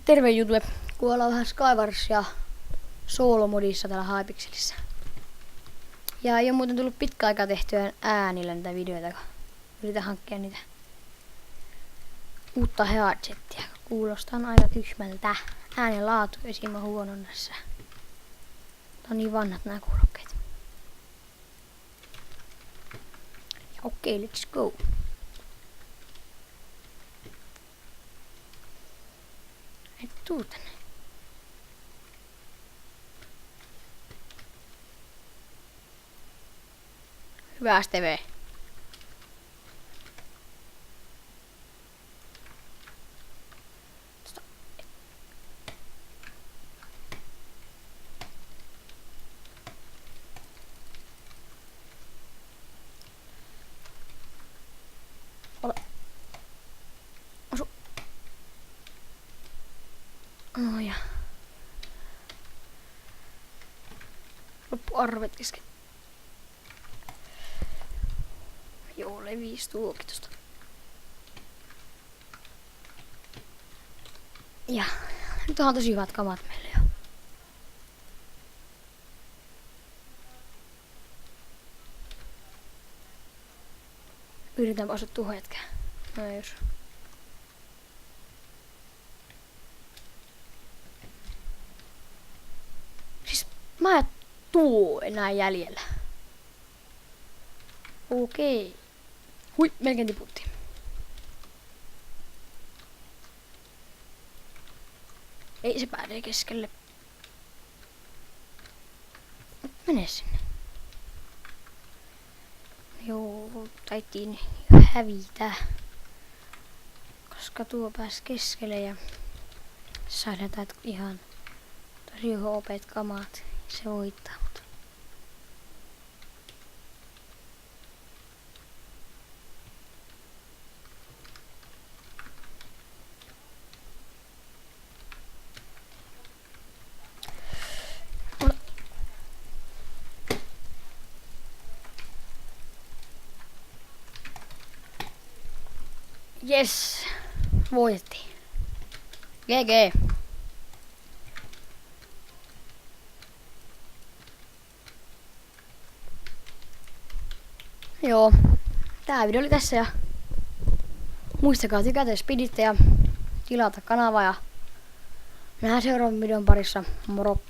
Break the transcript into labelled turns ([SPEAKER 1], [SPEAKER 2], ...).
[SPEAKER 1] Terve jutulle, kun ollaan vähän Skywars ja Solo-modissa täällä Hypixelissä. Ja ei oo muuten tullut pitkä aika tehtyä äänillä näitä videoita, kun yritän hankkia niitä uutta headsettiä. Kuulostaa aika tyhmältä. Äänen laatu esim. On huono näissä. Tää on niin vanhat nää kuulokkeet. Ja okei, let's go. Et tuu tänne. Hyvä STV. Ota. Osu. Oh ja. Loppu arvet kesken. Joo, leviis tuokin tosta. Ja nyt on tosi hyvät kamat meille jo. Yritän osua tuohon hetkään. No jos. Siis mä en tuu enää jäljellä. Okei. Hui, melkein tiputtiin. Ei se päädee keskelle. Mene sinne. Joo, taitiin jo hävitä. Koska tuo pääsi keskelle ja saadaan täältä ihan tosi hopeet kamat. Se voittaa. Yes, voitettiin. GG. Joo, tää video oli tässä ja muistakaa tykätä jos piditte ja tilata kanava ja nähdään seuraavan videon parissa. Moro!